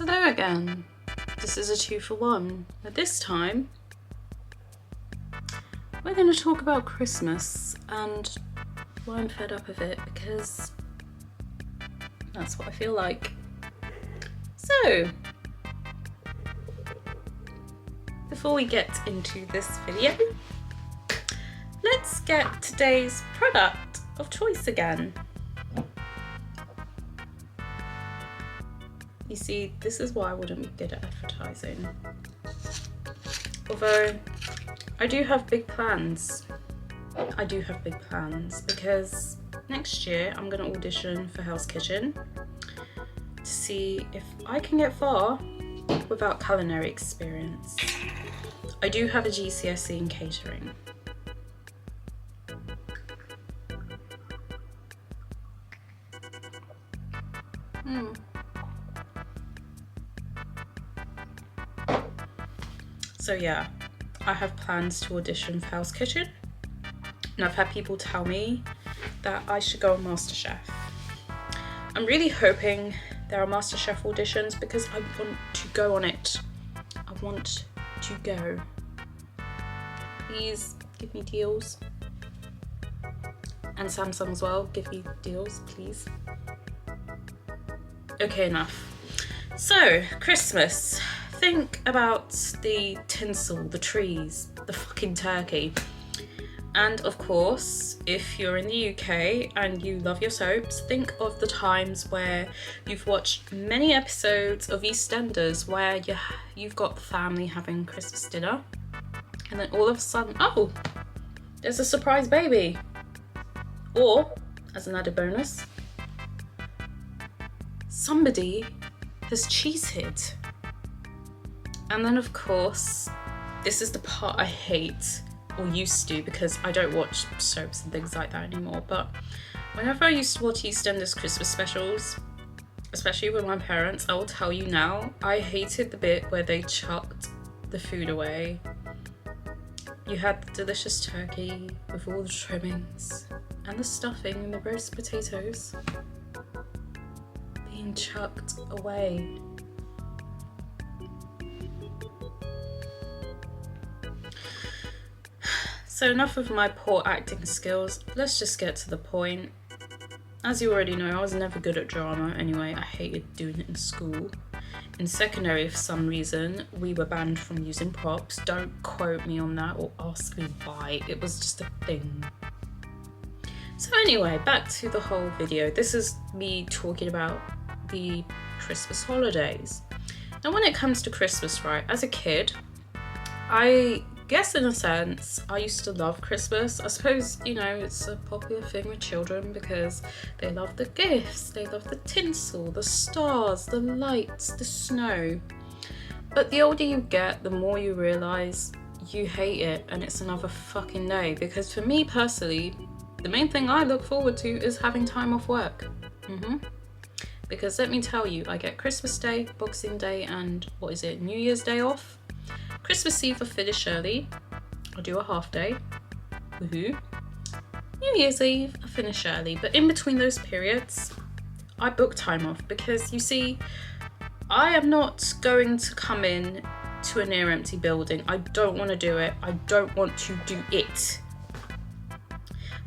Hello again. This is a 2-for-1. But this time, we're going to talk about Christmas and why I'm fed up of it, because that's what I feel like. So, before we get into this video, let's get today's product of choice again. You see, this is why I wouldn't be good at advertising. Although, I do have big plans. Because next year I'm going to audition for Hell's Kitchen to see if I can get far without culinary experience. I do have a GCSE in catering. So yeah, I have plans to audition for Hell's Kitchen, and I've had people tell me that I should go on MasterChef. I'm really hoping there are MasterChef auditions because I want to go on it. I want to go. Please give me deals. And Samsung as well, give me deals, please. Okay, enough. So, Christmas. Think about the tinsel, the trees, the fucking turkey. And of course, if you're in the UK and you love your soaps, think of the times where you've watched many episodes of EastEnders where you've got the family having Christmas dinner, and then all of a sudden, oh, there's a surprise baby. Or, as an added bonus, somebody has cheated. And then of course, this is the part I hate, or used to, because I don't watch soaps and things like that anymore, but whenever I used to watch EastEnders Christmas specials, especially with my parents, I will tell you now, I hated the bit where they chucked the food away. You had the delicious turkey with all the trimmings and the stuffing and the roast potatoes being chucked away. So enough of my poor acting skills, let's just get to the point. As you already know, I was never good at drama anyway. I hated doing it in school. In secondary, for some reason, we were banned from using props. Don't quote me on that or ask me why. It was just a thing. So anyway, back to the whole video. This is me talking about the Christmas holidays. Now when it comes to Christmas, right, as a kid, I guess in a sense, I used to love Christmas. I suppose, you know, it's a popular thing with children because they love the gifts, they love the tinsel, the stars, the lights, the snow. But the older you get, the more you realise you hate it and it's another fucking day. Because for me personally, the main thing I look forward to is having time off work. Because let me tell you, I get Christmas Day, Boxing Day, and New Year's Day off. Christmas Eve I finish early, I do a half day, woohoo. New Year's Eve I finish early, but in between those periods, I book time off because you see, I am not going to come in to a near empty building. I don't want to do it, I don't want to do it.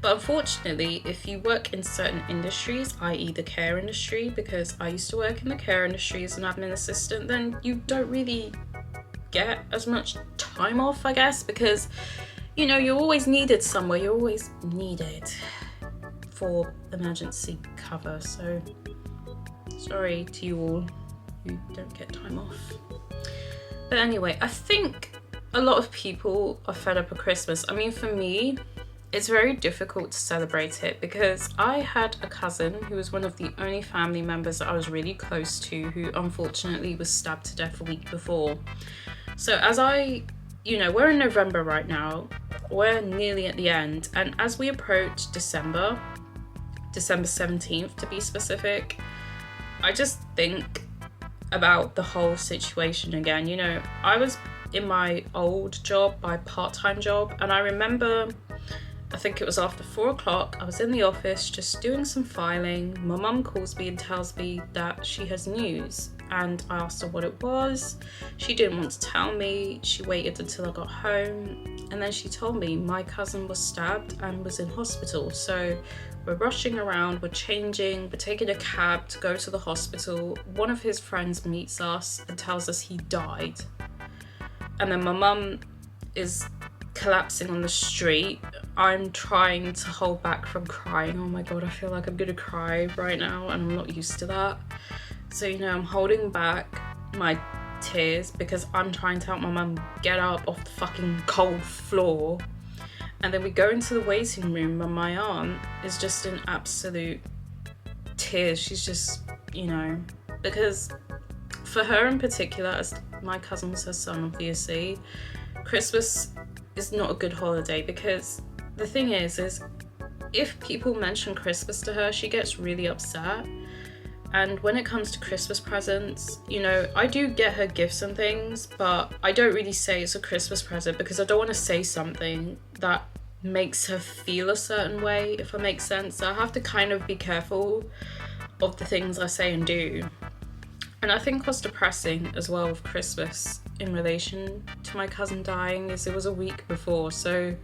But unfortunately, if you work in certain industries, i.e. the care industry, because I used to work in the care industry as an admin assistant, then you don't really get as much time off, I guess, because, you know, you're always needed somewhere, you're always needed for emergency cover. So sorry to you all who don't get time off. But anyway, I think a lot of people are fed up of Christmas. I mean, for me, it's very difficult to celebrate it because I had a cousin who was one of the only family members that I was really close to who unfortunately was stabbed to death a week before. So as we're in November right now, we're nearly at the end, and as we approach December 17th to be specific, I just think about the whole situation again. You know, I was in my old job, my part-time job, and I remember a think it was after 4 o'clock. I was in the office just doing some filing. My mum calls me and tells me that she has news, and I asked her what it was. She didn't want to tell me. She waited until I got home, and then she told me my cousin was stabbed and was in hospital. So we're rushing around, we're changing, we're taking a cab to go to the hospital. One of his friends meets us and tells us he died. And then my mum is collapsing on the street. I'm trying to hold back from crying. Oh my god, I feel like I'm gonna cry right now, and I'm not used to that. So, you know, I'm holding back my tears because I'm trying to help my mum get up off the fucking cold floor. And then we go into the waiting room, and my aunt is just in absolute tears. She's just, you know, because for her in particular, as my cousin was her son, obviously, Christmas is not a good holiday, because the thing is if people mention Christmas to her, she gets really upset. And when it comes to Christmas presents, you know, I do get her gifts and things, but I don't really say it's a Christmas present because I don't want to say something that makes her feel a certain way, if it makes sense. So I have to kind of be careful of the things I say and do. And I think what's depressing as well with Christmas in relation to my cousin dying is it was a week before. So,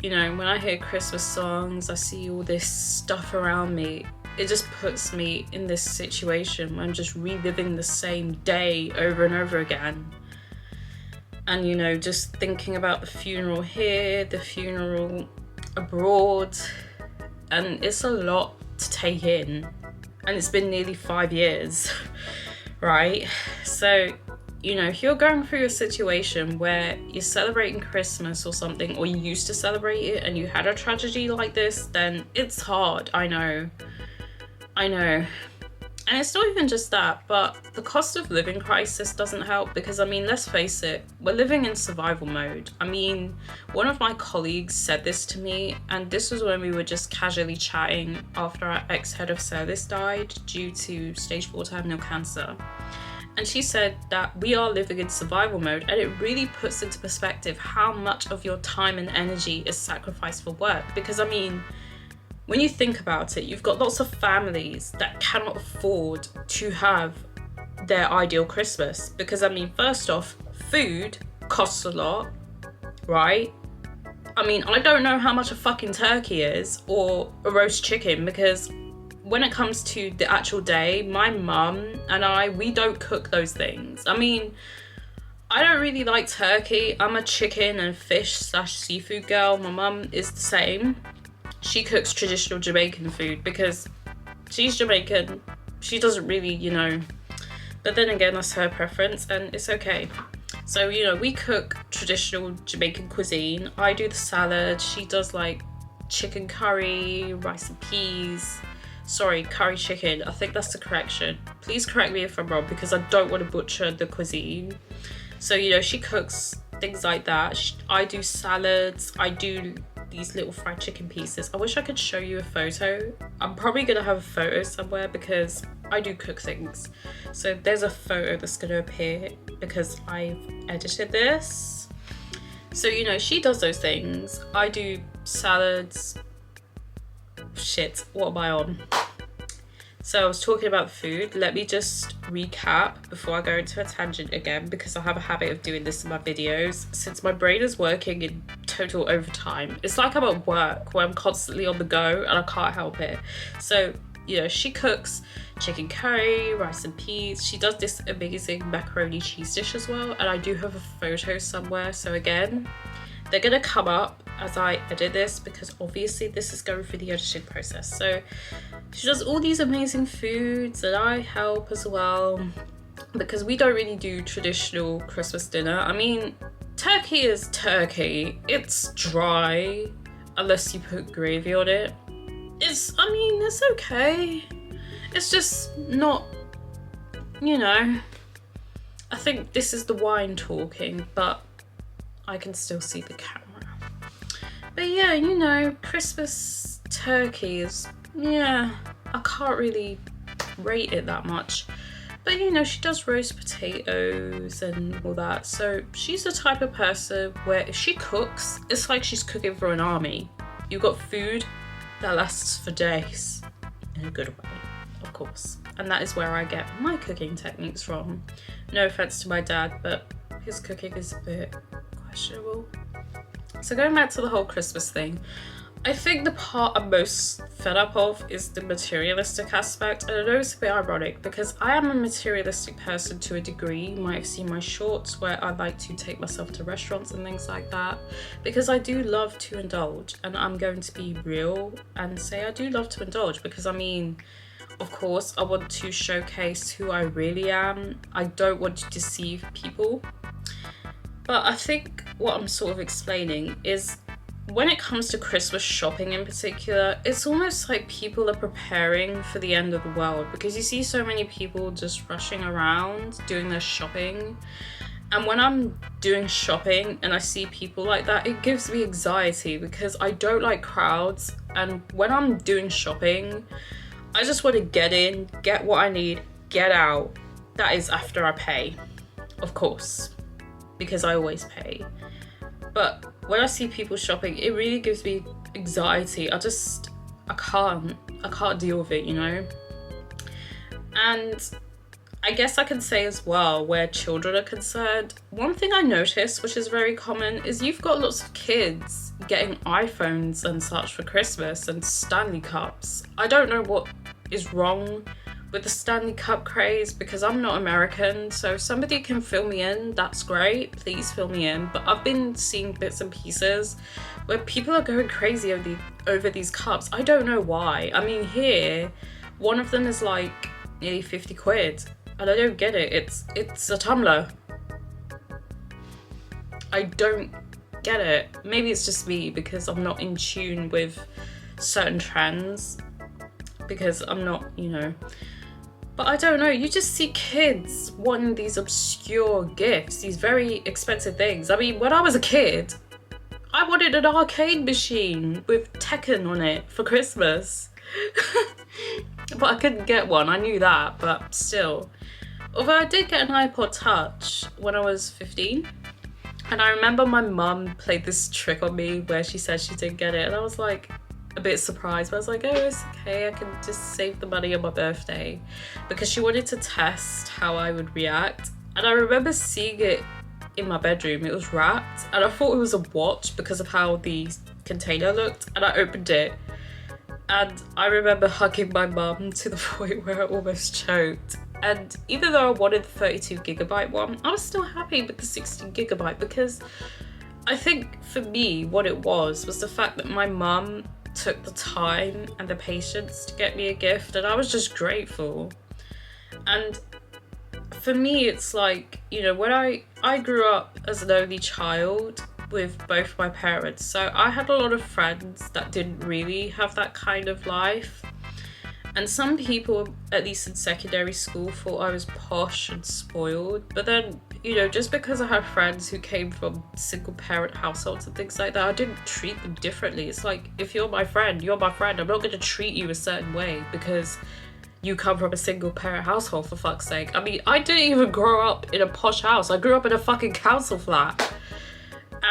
you know, when I hear Christmas songs, I see all this stuff around me, it just puts me in this situation where I'm just reliving the same day over and over again. And, you know, just thinking about the funeral here, the funeral abroad, and it's a lot to take in. And it's been nearly 5 years, right? So, you know, if you're going through a situation where you're celebrating Christmas or something, or you used to celebrate it and you had a tragedy like this, then it's hard. I know. And it's not even just that, but the cost of living crisis doesn't help, because, I mean, let's face it, we're living in survival mode. I mean, one of my colleagues said this to me, and this was when we were just casually chatting after our ex-head of service died due to stage 4 terminal cancer. And she said that we are living in survival mode, and it really puts into perspective how much of your time and energy is sacrificed for work. Because, I mean, when you think about it, you've got lots of families that cannot afford to have their ideal Christmas. Because, I mean, first off, food costs a lot, right? I mean, I don't know how much a fucking turkey is or a roast chicken, because when it comes to the actual day, my mum and I, we don't cook those things. I mean, I don't really like turkey. I'm a chicken and fish/seafood girl. My mum is the same. She cooks traditional Jamaican food because she's Jamaican. She doesn't really, you know, but then again, that's her preference and it's okay. So, you know, we cook traditional Jamaican cuisine. I do the salad. She does like chicken curry, rice and peas. Sorry, curry chicken. I think that's the correction. Please correct me if I'm wrong, because I don't want to butcher the cuisine. So, you know, she cooks things like that. I do salads. I do these little fried chicken pieces. I wish I could show you a photo. I'm probably gonna have a photo somewhere because I do cook things. So there's a photo that's gonna appear because I've edited this. So, you know, she does those things. I do salads. Shit, what am I on? So I was talking about food. Let me just recap before I go into a tangent again, because I have a habit of doing this in my videos since my brain is working in total overtime. It's like I'm at work where I'm constantly on the go and I can't help it. So, you know, she cooks chicken curry, rice and peas. She does this amazing macaroni cheese dish as well, and I do have a photo somewhere. So again, they're gonna come up as I edit this, because obviously this is going through the editing process. So she does all these amazing foods and I help as well, because we don't really do traditional Christmas dinner. I mean, turkey is turkey. It's dry unless you put gravy on it. It's okay. It's just not, you know, I think this is the wine talking, but I can still see the camera. But yeah, you know, Christmas turkey is, yeah, I can't really rate it that much. But, you know, she does roast potatoes and all that. So she's the type of person where if she cooks, it's like she's cooking for an army. You got food that lasts for days, in a good way, of course. And that is where I get my cooking techniques from. No offense to my dad, but his cooking is a bit questionable. So going back to the whole Christmas thing, I think the part I'm most fed up of is the materialistic aspect. And I know it's a bit ironic because I am a materialistic person to a degree. You might have seen my shorts where I like to take myself to restaurants and things like that, because I do love to indulge. And I'm going to be real and say I do love to indulge because, I mean, of course, I want to showcase who I really am. I don't want to deceive people. But I think what I'm sort of explaining is when it comes to Christmas shopping in particular, it's almost like people are preparing for the end of the world, because you see so many people just rushing around doing their shopping. And when I'm doing shopping and I see people like that, it gives me anxiety because I don't like crowds. And when I'm doing shopping, I just want to get in, get what I need, get out. That is after I pay, of course, because I always pay. But when I see people shopping, it really gives me anxiety. I can't deal with it, you know? And I guess I can say as well, where children are concerned, one thing I noticed, which is very common, is you've got lots of kids getting iPhones and such for Christmas and Stanley Cups. I don't know what is wrong with the Stanley Cup craze because I'm not American, so if somebody can fill me in, that's great, please fill me in. But I've been seeing bits and pieces where people are going crazy over these cups. I don't know why. I mean, here, one of them is like nearly 50 quid and I don't get it. It's a tumbler. I don't get it. Maybe it's just me because I'm not in tune with certain trends, because I'm not, you know. But I don't know, you just see kids wanting these obscure gifts, these very expensive things. I mean, when I was a kid, I wanted an arcade machine with Tekken on it for Christmas. But I couldn't get one, I knew that, but still. Although I did get an iPod Touch when I was 15. And I remember my mum played this trick on me where she said she didn't get it. And I was like, a bit surprised, but I was like, oh, it's okay, I can just save the money on my birthday, because she wanted to test how I would react. And I remember seeing it in my bedroom. It was wrapped and I thought it was a watch because of how the container looked, and I opened it and I remember hugging my mum to the point where I almost choked. And even though I wanted the 32GB one, I was still happy with the 16GB, because I think for me what it was the fact that my mum took the time and the patience to get me a gift, and I was just grateful. And for me, it's like, you know, when I grew up as an only child with both my parents, so I had a lot of friends that didn't really have that kind of life. And some people, at least in secondary school, thought I was posh and spoiled. But then, you know, just because I had friends who came from single parent households and things like that, I didn't treat them differently. It's like, if you're my friend, you're my friend. I'm not going to treat you a certain way because you come from a single parent household, for fuck's sake. I mean, I didn't even grow up in a posh house. I grew up in a fucking council flat.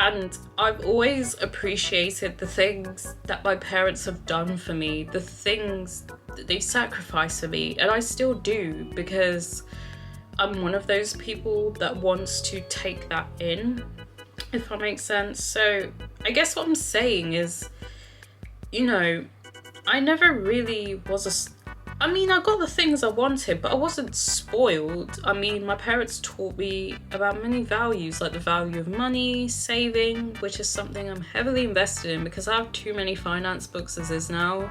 And I've always appreciated the things that my parents have done for me, the things that they sacrificed for me, and I still do, because I'm one of those people that wants to take that in, if that makes sense. So I guess what I'm saying is, you know, I never really was I mean, I got the things I wanted, but I wasn't spoiled. I mean, my parents taught me about many values, like the value of money, saving, which is something I'm heavily invested in because I have too many finance books as is now.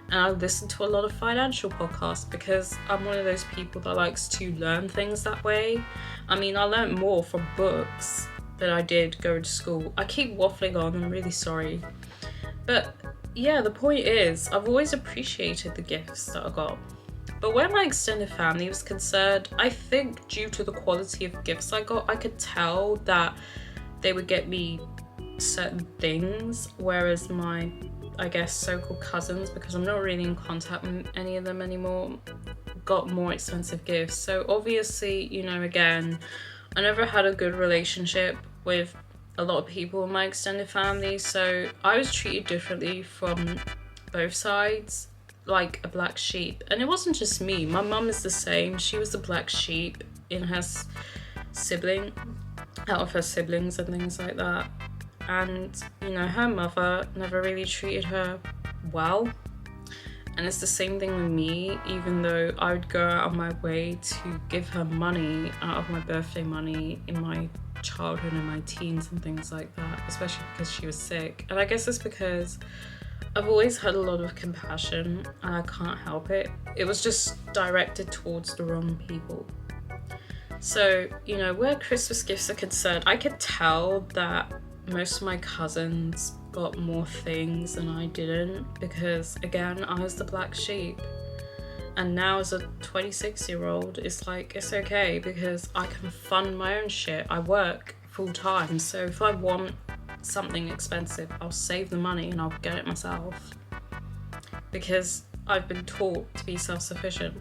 And I listen to a lot of financial podcasts because I'm one of those people that likes to learn things that way. I mean, I learned more from books than I did going to school. I keep waffling on, I'm really sorry. But yeah, the point is, I've always appreciated the gifts that I got. But where my extended family was concerned, I think due to the quality of gifts I got, I could tell that they would get me certain things, whereas my, I guess, so-called cousins, because I'm not really in contact with any of them anymore, got more expensive gifts. So obviously, you know, again, I never had a good relationship with a lot of people in my extended family, so I was treated differently from both sides, like a black sheep. And it wasn't just me. My mum is the same. She was the black sheep in her sibling, out of her siblings and things like that. And, you know, her mother never really treated her well. And it's the same thing with me, even though I would go out of my way to give her money out of my birthday money in my childhood and my teens and things like that, especially because she was sick. And I guess it's because I've always had a lot of compassion and I can't help it. It was just directed towards the wrong people. So, you know, where Christmas gifts are concerned, I could tell that most of my cousins got more things and I didn't, because again, I was the black sheep. And now as a 26-year-old, it's like, it's okay because I can fund my own shit. I work full time, so if I want something expensive, I'll save the money and I'll get it myself, because I've been taught to be self-sufficient.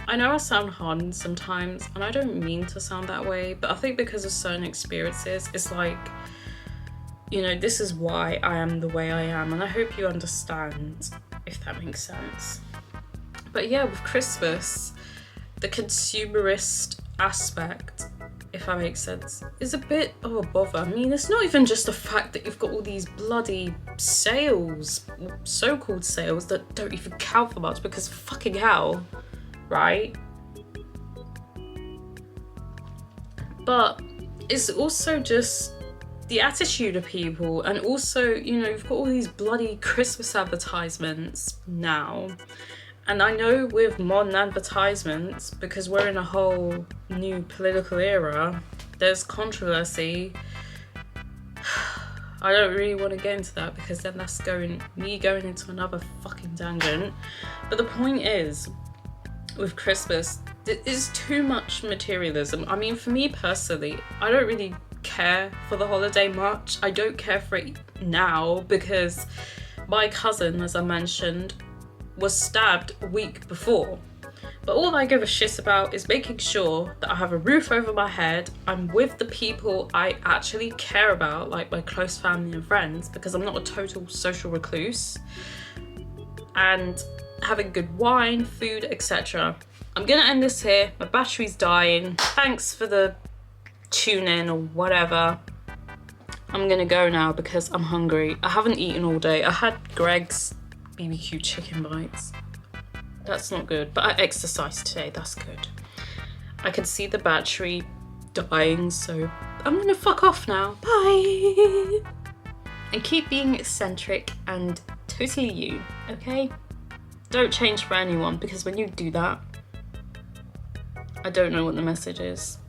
I know I sound hardened sometimes, and I don't mean to sound that way, but I think because of certain experiences, it's like, you know, this is why I am the way I am, and I hope you understand, if that makes sense. But yeah, with Christmas, the consumerist aspect, if that makes sense, is a bit of a bother. I mean, it's not even just the fact that you've got all these bloody sales, so-called sales, that don't even count for much, because fucking hell, right? But it's also just the attitude of people, and also, you know, you've got all these bloody Christmas advertisements now. And I know with modern advertisements, because we're in a whole new political era, there's controversy. I don't really want to get into that, because then that's me going into another fucking tangent. But the point is, with Christmas, there is too much materialism. I mean, for me personally, I don't really care for the holiday much. I don't care for it now because my cousin, as I mentioned, was stabbed a week before. But all I give a shit about is making sure that I have a roof over my head, I'm with the people I actually care about, like my close family and friends, because I'm not a total social recluse, and having good wine, food, etc. I'm gonna end this here. My battery's dying. Thanks for the tune in or whatever. I'm gonna go now because I'm hungry. I haven't eaten all day. I had Greg's BBQ chicken bites. That's not good, but I exercised today. That's good. I can see the battery dying, so I'm gonna fuck off now. Bye! And keep being eccentric and totally you, okay? Don't change for anyone, because when you do that, I don't know what the message is.